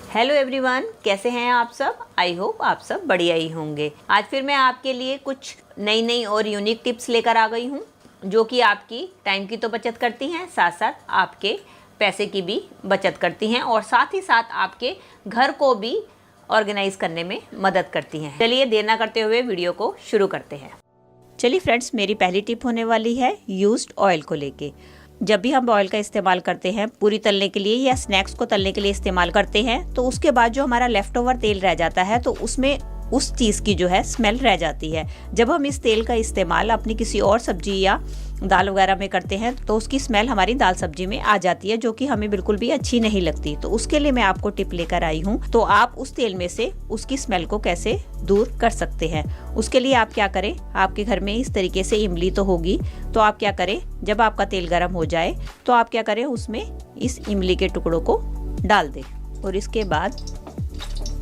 Hello everyone, कैसे हैं आप सब। आई होप आप सब बढ़िया ही होंगे। आज फिर मैं आपके लिए कुछ नई और यूनिक टिप्स लेकर आ गई हूँ जो कि आपकी टाइम की तो बचत करती हैं, साथ साथ आपके पैसे की भी बचत करती हैं और साथ ही साथ आपके घर को भी ऑर्गेनाइज करने में मदद करती हैं। चलिए देर ना करते हुए वीडियो को शुरू करते हैं। चलिए फ्रेंड्स, मेरी पहली टिप होने वाली है यूज्ड ऑयल को लेके। जब भी हम ऑयल का इस्तेमाल करते हैं पूरी तलने के लिए या स्नैक्स को तलने के लिए इस्तेमाल करते हैं, तो उसके बाद जो हमारा लेफ्ट ओवर तेल रह जाता है तो उसमें उस चीज़ की जो है स्मेल रह जाती है। जब हम इस तेल का इस्तेमाल अपनी किसी और सब्जी या दाल वगैरह में करते हैं तो उसकी स्मेल हमारी दाल सब्जी में आ जाती है, जो कि हमें बिल्कुल भी अच्छी नहीं लगती। तो उसके लिए मैं आपको टिप लेकर आई हूँ, तो आप उस तेल में से उसकी स्मेल को कैसे दूर कर सकते हैं। उसके लिए आप क्या करें, आपके घर में इस तरीके से इमली तो होगी, तो आप क्या करें, जब आपका तेल गर्म हो जाए तो आप क्या करें, उसमें इस इमली के टुकड़ों को डाल दें और इसके बाद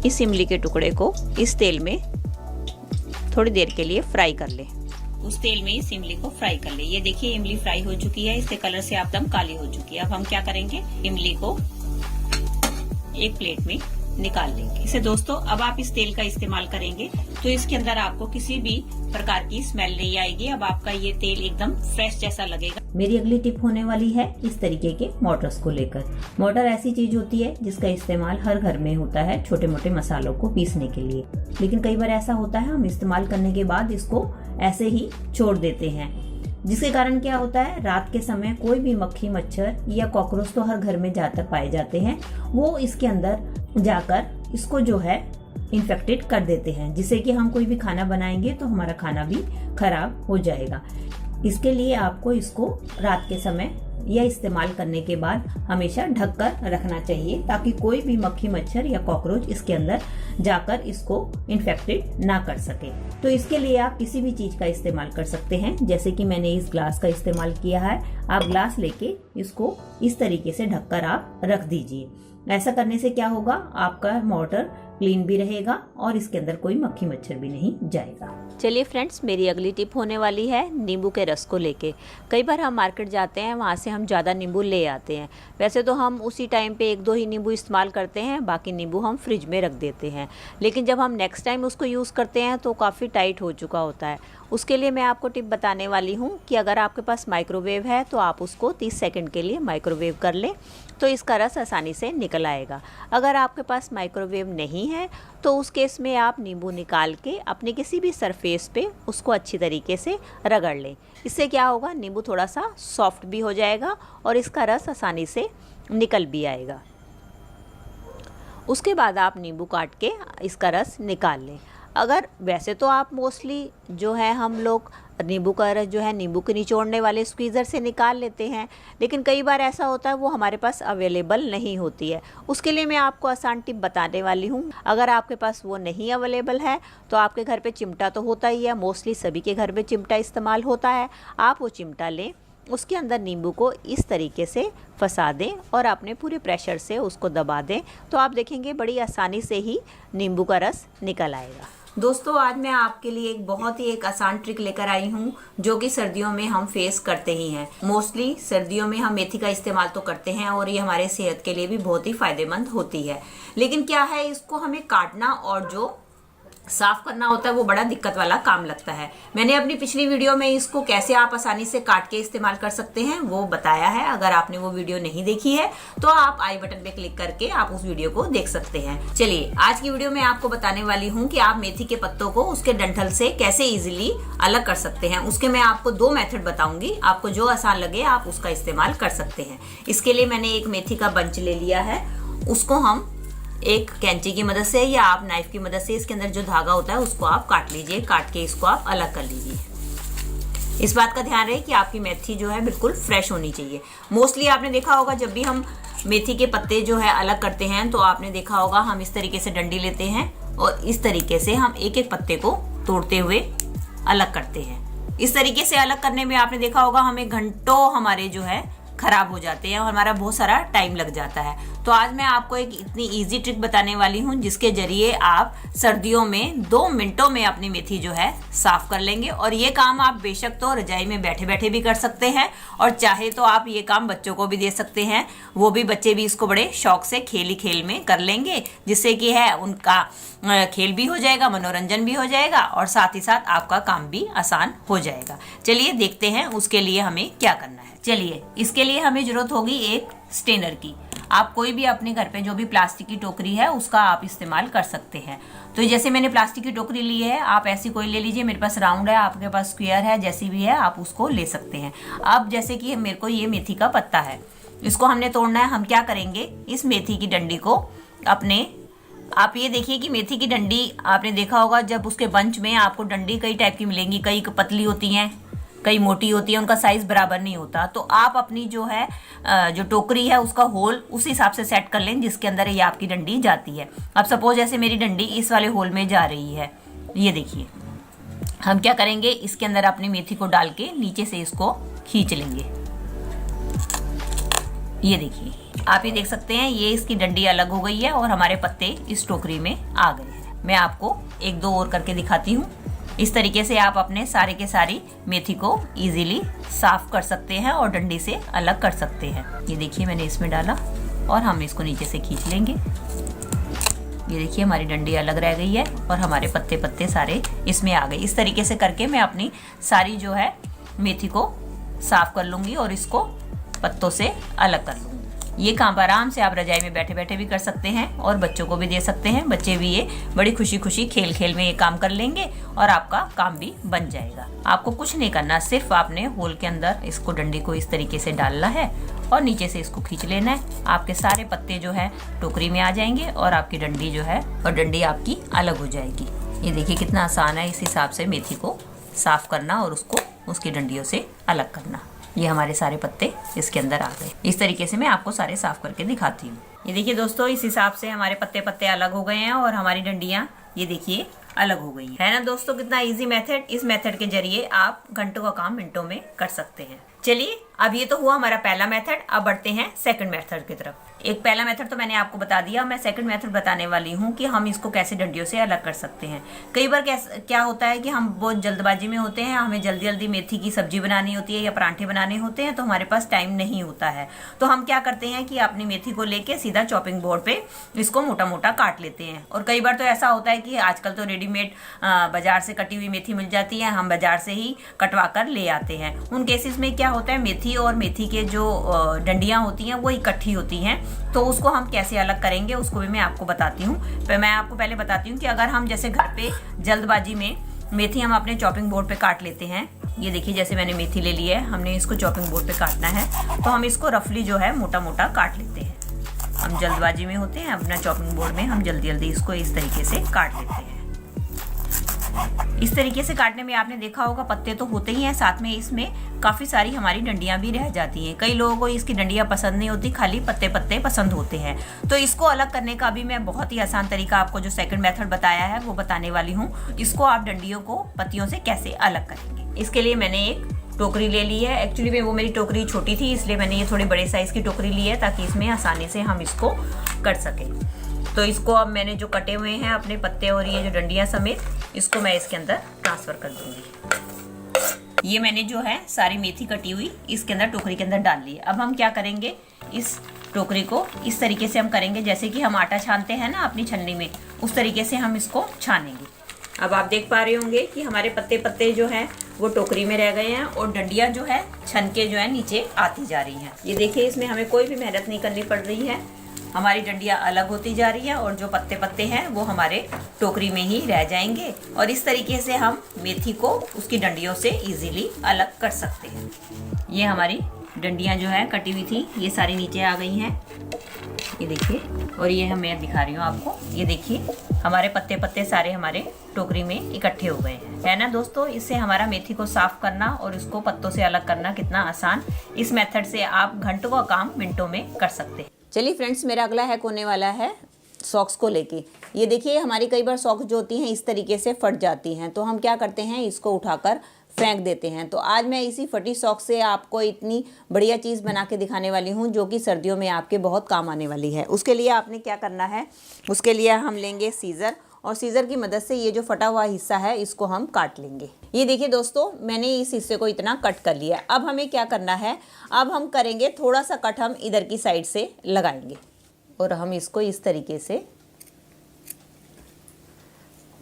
इस इमली के टुकड़े को इस तेल में थोड़ी देर के लिए फ्राई कर लें। उस तेल में इस इमली को फ्राई कर ले। ये देखिए इमली फ्राई हो चुकी है, इसके कलर से एकदम काली हो चुकी है। अब हम क्या करेंगे, इमली को एक प्लेट में निकाल लेंगे इसे। दोस्तों, अब आप इस तेल का इस्तेमाल करेंगे तो इसके अंदर आपको किसी भी प्रकार की स्मेल नहीं आएगी। अब आपका ये तेल एकदम फ्रेश जैसा लगेगा। मेरी अगली टिप होने वाली है इस तरीके के मोटर्स को लेकर। मोटर ऐसी चीज होती है जिसका इस्तेमाल हर घर में होता है छोटे मोटे मसालों को पीसने के लिए, लेकिन कई बार ऐसा होता है हम इस्तेमाल करने के बाद इसको ऐसे ही छोड़ देते हैं, जिसके कारण क्या होता है, रात के समय कोई भी मक्खी मच्छर या कॉकरोच तो हर घर में ज्यादातर पाए जाते हैं, वो इसके अंदर जाकर इसको जो है इन्फेक्टेड कर देते हैं, जिससे कि हम कोई भी खाना बनाएंगे तो हमारा खाना भी खराब हो जाएगा। इसके लिए आपको इसको रात के समय या इस्तेमाल करने के बाद हमेशा ढक कर रखना चाहिए, ताकि कोई भी मक्खी मच्छर या कॉकरोच इसके अंदर जाकर इसको इन्फेक्टेड ना कर सके। तो इसके लिए आप किसी भी चीज का इस्तेमाल कर सकते हैं, जैसे कि मैंने इस ग्लास का इस्तेमाल किया है। आप ग्लास लेके इसको इस तरीके से ढककर आप रख दीजिए। ऐसा करने से क्या होगा, आपका मोटर क्लीन भी रहेगा और इसके अंदर कोई मक्खी मच्छर भी नहीं जाएगा। चलिए फ्रेंड्स, मेरी अगली टिप होने वाली है नींबू के रस को लेके। कई बार हम मार्केट जाते हैं, वहाँ से हम ज़्यादा नींबू ले आते हैं। वैसे तो हम उसी टाइम पे 1-2 ही नींबू इस्तेमाल करते हैं, बाकी नींबू हम फ्रिज में रख देते हैं। लेकिन जब हम नेक्स्ट टाइम उसको यूज़ करते हैं तो काफ़ी टाइट हो चुका होता है। उसके लिए मैं आपको टिप बताने वाली हूँ कि अगर आपके पास माइक्रोवेव है तो आप उसको 30 सेकंड के लिए माइक्रोवेव कर लें, तो इसका रस आसानी से निकल आएगा। अगर आपके पास माइक्रोवेव नहीं है तो उस केस में आप नींबू निकाल के अपने किसी भी सरफेस पे उसको अच्छी तरीके से रगड़ लें। इससे क्या होगा, नींबू थोड़ा सा सॉफ्ट भी हो जाएगा और इसका रस आसानी से निकल भी आएगा। उसके बाद आप नींबू काट के इसका रस निकाल लें। अगर वैसे तो आप मोस्टली जो है हम लोग नींबू का रस जो है नींबू के निचोड़ने वाले स्क्वीज़र से निकाल लेते हैं, लेकिन कई बार ऐसा होता है वो हमारे पास अवेलेबल नहीं होती है। उसके लिए मैं आपको आसान टिप बताने वाली हूँ। अगर आपके पास वो नहीं अवेलेबल है तो आपके घर पे चिमटा तो होता ही है, मोस्टली सभी के घर में चिमटा इस्तेमाल होता है। आप वो चिमटा लें, उसके अंदर नींबू को इस तरीके से फंसा दें और अपने पूरे प्रेशर से उसको दबा दें, तो आप देखेंगे बड़ी आसानी से ही नींबू का रस निकल आएगा। दोस्तों, आज मैं आपके लिए एक आसान ट्रिक लेकर आई हूँ जो कि सर्दियों में हम फेस करते ही हैं। मोस्टली सर्दियों में हम मेथी का इस्तेमाल तो करते हैं और ये हमारे सेहत के लिए भी बहुत ही फायदेमंद होती है, लेकिन क्या है, इसको हमें काटना और जो साफ करना होता है वो बड़ा दिक्कत वाला काम लगता है। मैंने अपनी पिछली वीडियो में इसको कैसे आप आसानी से काट के इस्तेमाल कर सकते हैं वो बताया है। अगर आपने वो वीडियो नहीं देखी है तो आप आई बटन पे क्लिक करके आप उस वीडियो को देख सकते हैं। चलिए, आज की वीडियो में आपको बताने वाली हूँ कि आप मेथी के पत्तों को उसके डंठल से कैसे इजीली अलग कर सकते हैं। उसके मैं आपको 2 मेथड बताऊंगी, आपको जो आसान लगे आप उसका इस्तेमाल कर सकते हैं। इसके लिए मैंने एक मेथी का बंच ले लिया है, उसको हम एक कैंची की मदद से या आप नाइफ की मदद से इसके अंदर जो धागा होता है उसको आप काट लीजिए। काट के इसको आप अलग कर लीजिए। इस बात का ध्यान रहे कि आपकी मेथी जो है बिल्कुल फ्रेश होनी चाहिए। मोस्टली आपने देखा होगा जब भी हम मेथी के पत्ते जो है अलग करते हैं तो आपने देखा होगा हम इस तरीके से डंडी लेते हैं और इस तरीके से हम एक एक पत्ते को तोड़ते हुए अलग करते हैं। इस तरीके से अलग करने में आपने देखा होगा हमें घंटों हमारे जो है खराब हो जाते हैं और हमारा बहुत सारा टाइम लग जाता है। तो आज मैं आपको एक इतनी इजी ट्रिक बताने वाली हूँ जिसके जरिए आप सर्दियों में 2 मिनटों में अपनी मेथी जो है साफ कर लेंगे। और ये काम आप बेशक तो रजाई में बैठे बैठे भी कर सकते हैं और चाहे तो आप ये काम बच्चों को भी दे सकते हैं, वो भी बच्चे भी इसको बड़े शौक से खेल ही खेल में कर लेंगे, जिससे कि है उनका खेल भी हो जाएगा, मनोरंजन भी हो जाएगा और साथ ही साथ आपका काम भी आसान हो जाएगा। चलिए देखते हैं उसके लिए हमें क्या करना है। चलिए, इसके लिए हमें जरूरत होगी एक स्ट्रेनर की। आप कोई भी अपने घर पे जो भी प्लास्टिक की टोकरी है उसका आप इस्तेमाल कर सकते हैं। तो जैसे मैंने प्लास्टिक की टोकरी ली है, आप ऐसी कोई ले लीजिए। मेरे पास राउंड है, आपके पास स्क्वायर है, जैसी भी है आप उसको ले सकते हैं। अब जैसे कि मेरे को ये मेथी का पत्ता है, इसको हमने तोड़ना है। हम क्या करेंगे, इस मेथी की डंडी को अपने, आप ये देखिए कि मेथी की डंडी आपने देखा होगा, जब उसके बंच में आपको डंडी कई टाइप की मिलेंगी, कई पतली होती हैं, कई मोटी होती है, उनका साइज बराबर नहीं होता। तो आप अपनी जो है जो टोकरी है उसका होल उस हिसाब से सेट कर लें जिसके अंदर ये आपकी डंडी जाती है। अब सपोज ऐसे मेरी डंडी इस वाले होल में जा रही है, ये देखिए। हम क्या करेंगे, इसके अंदर अपनी मेथी को डाल के नीचे से इसको खींच लेंगे। ये देखिए, आप ये देख सकते हैं ये इसकी डंडी अलग हो गई है और हमारे पत्ते इस टोकरी में आ गए हैं। मैं आपको 1-2 और करके दिखाती हूँ। इस तरीके से आप अपने सारे के सारी मेथी को इजीली साफ कर सकते हैं और डंडी से अलग कर सकते हैं। ये देखिए, मैंने इसमें डाला और हम इसको नीचे से खींच लेंगे। ये देखिए, हमारी डंडी अलग रह गई है और हमारे पत्ते पत्ते सारे इसमें आ गए। इस तरीके से करके मैं अपनी सारी जो है मेथी को साफ कर लूंगी और इसको पत्तों से अलग कर लूंगी। ये काम आराम से आप रजाई में बैठे बैठे भी कर सकते हैं और बच्चों को भी दे सकते हैं। बच्चे भी ये बड़ी खुशी खुशी खेल खेल में ये काम कर लेंगे और आपका काम भी बन जाएगा। आपको कुछ नहीं करना, सिर्फ आपने होल के अंदर इसको डंडी को इस तरीके से डालना है और नीचे से इसको खींच लेना है। आपके सारे पत्ते जो है टोकरी में आ जाएंगे और आपकी डंडी जो है और डंडी आपकी अलग हो जाएगी। ये देखिए कितना आसान है इस हिसाब से मेथी को साफ करना और उसको उसकी डंडियों से अलग करना। ये हमारे सारे पत्ते इसके अंदर आ गए। इस तरीके से मैं आपको सारे साफ करके दिखाती हूँ। ये देखिए दोस्तों, इस हिसाब से हमारे पत्ते पत्ते अलग हो गए हैं और हमारी डंडियां ये देखिए अलग हो गई है ना दोस्तों। कितना इजी मेथड, इस मेथड के जरिए आप घंटों का काम मिनटों में कर सकते हैं। चलिए, अब ये तो हुआ हमारा पहला मेथड। अब बढ़ते हैं सेकंड मेथड की तरफ। एक पहला मेथड तो मैंने आपको बता दिया, मैं सेकंड मेथड बताने वाली हूँ कि हम इसको कैसे डंडियों से अलग कर सकते हैं। कई बार क्या होता है कि हम बहुत जल्दबाजी में होते हैं, हमें जल्दी जल्दी मेथी की सब्जी बनानी होती है या पराठे बनाने होते हैं, तो हमारे पास टाइम नहीं होता है। तो हम क्या करते हैं कि अपनी मेथी को लेके सीधा चॉपिंग बोर्ड पे इसको मोटा मोटा काट लेते हैं। और कई बार तो ऐसा होता है कि आजकल तो रेडीमेड बाजार से कटी हुई मेथी मिल जाती है, हम बाजार से ही कटवा कर ले आते हैं। उन केसेस में क्या होता है, मेथी और मेथी के जो डंडियां होती हैं वो इकट्ठी होती हैं। तो उसको हम कैसे अलग करेंगे उसको भी मैं आपको बताती हूँ। मैं आपको पहले बताती हूँ कि अगर हम जैसे घर पे जल्दबाजी में मेथी हम अपने चॉपिंग बोर्ड पे काट लेते हैं। ये देखिए, जैसे मैंने मेथी ले ली है, हमने इसको चॉपिंग बोर्ड पे काटना है, तो हम इसको रफली जो है मोटा मोटा काट लेते हैं। हम जल्दबाजी में होते हैं, अपना चॉपिंग बोर्ड में हम जल्दी जल्दी इसको इस तरीके से काट लेते हैं। इस तरीके से काटने में आपने देखा होगा पत्ते तो होते ही हैं, साथ में इसमें काफी सारी हमारी डंडियां भी रह जाती हैं। कई लोगों को इसकी डंडियां पसंद नहीं होती, खाली पत्ते पत्ते पसंद होते हैं। तो इसको अलग करने का भी मैं बहुत ही आसान तरीका आपको जो सेकंड मेथड बताया है वो बताने वाली हूँ। इसको आप डंडियों को पत्तियों से कैसे अलग करेंगे। इसके लिए मैंने एक टोकरी ले ली है। एक्चुअली में वो मेरी टोकरी छोटी थी, इसलिए मैंने ये थोड़ी बड़े साइज की टोकरी ली है ताकि इसमें आसानी से हम इसको कर सकें। तो इसको अब मैंने जो कटे हुए हैं अपने पत्ते और ये जो डंडियां समेत, इसको मैं इसके अंदर ट्रांसफर कर दूंगी। ये मैंने जो है सारी मेथी कटी हुई इसके अंदर टोकरी के अंदर डाल ली है। अब हम क्या करेंगे, इस टोकरी को इस तरीके से हम करेंगे जैसे कि हम आटा छानते हैं ना अपनी छन्नी में, उस तरीके से हम इसको छानेंगे। अब आप देख पा रहे होंगे कि हमारे पत्ते पत्ते जो हैं वो टोकरी में रह गए हैं और डंडियां जो है छन के जो है नीचे आती जा रही हैं। ये देखिए, इसमें हमें कोई भी मेहनत नहीं करनी पड़ रही है। हमारी डंडियां अलग होती जा रही हैं और जो पत्ते पत्ते हैं वो हमारे टोकरी में ही रह जाएंगे। और इस तरीके से हम मेथी को उसकी डंडियों से इजीली अलग कर सकते हैं। ये हमारी डंडियां जो है कटी हुई थी, ये सारी नीचे आ गई हैं, ये देखिए। और ये मैं दिखा रही हूँ आपको, ये देखिए हमारे पत्ते पत्ते सारे हमारे टोकरी में इकट्ठे हो गए हैं, है ना दोस्तों। इससे हमारा मेथी को साफ करना और इसको पत्तों से अलग करना कितना आसान। इस मेथड से आप घंटों का काम मिनटों में कर सकते हैं। चलिए फ्रेंड्स, मेरा अगला हैक होने वाला है सॉक्स को लेके। ये देखिए, हमारी कई बार सॉक्स जो होती हैं इस तरीके से फट जाती हैं, तो हम क्या करते हैं, इसको उठाकर फेंक देते हैं। तो आज मैं इसी फटी सॉक्स से आपको इतनी बढ़िया चीज़ बना के दिखाने वाली हूँ जो कि सर्दियों में आपके बहुत काम आने वाली है। उसके लिए आपने क्या करना है, उसके लिए हम लेंगे सीज़र और सीज़र की मदद से ये जो फटा हुआ हिस्सा है इसको हम काट लेंगे। ये देखिए दोस्तों, मैंने इस हिस्से को इतना कट कर लिया। अब हमें क्या करना है, अब हम करेंगे थोड़ा सा कट हम इधर की साइड से लगाएंगे और हम इसको इस तरीके से,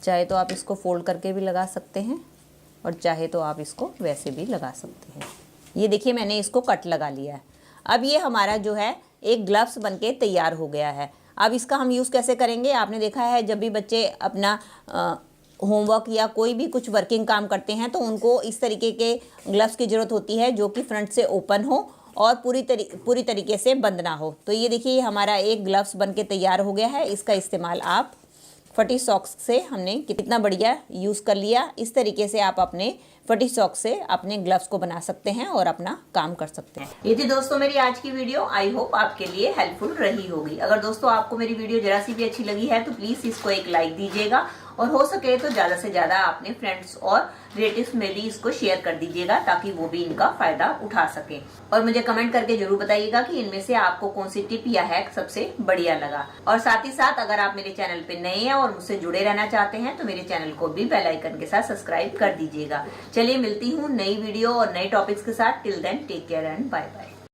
चाहे तो आप इसको फोल्ड करके भी लगा सकते हैं और चाहे तो आप इसको वैसे भी लगा सकते हैं। ये देखिए मैंने इसको कट लगा लिया है। अब ये हमारा जो है एक ग्लव्स बनके तैयार हो गया है। अब इसका हम यूज़ कैसे करेंगे, आपने देखा है जब भी बच्चे अपना होमवर्क या कोई भी कुछ वर्किंग काम करते हैं तो उनको इस तरीके के ग्लव्स की ज़रूरत होती है जो कि फ्रंट से ओपन हो और पूरी तरीके से बंद ना हो। तो ये देखिए हमारा एक ग्लव्स बनके तैयार हो गया है। इसका इस्तेमाल आप फटी सॉक्स से हमने कितना बढ़िया यूज़ कर लिया। इस तरीके से आप अपने फटी सॉक्स से अपने ग्लव्स को बना सकते हैं और अपना काम कर सकते हैं। ये थी दोस्तों मेरी आज की वीडियो। आई होप आपके लिए हेल्पफुल रही होगी। अगर दोस्तों आपको मेरी वीडियो जरा सी भी अच्छी लगी है तो प्लीज़ इसको एक लाइक दीजिएगा और हो सके तो ज़्यादा से ज़्यादा अपने फ्रेंड्स और रिलेटिव्स में भी इसको शेयर कर दीजिएगा ताकि वो भी इनका फ़ायदा उठा सकें। और मुझे कमेंट करके जरूर बताइएगा कि इनमें से आपको कौन सी टिप या हैक सबसे बढ़िया लगा। और साथ ही साथ अगर आप मेरे चैनल पे नए हैं और मुझसे जुड़े रहना चाहते हैं तो मेरे चैनल को भी बेल आइकन के साथ सब्सक्राइब कर दीजिएगा। चलिए मिलती हूँ नई वीडियो और नए टॉपिक्स के साथ। Till then take care and bye bye.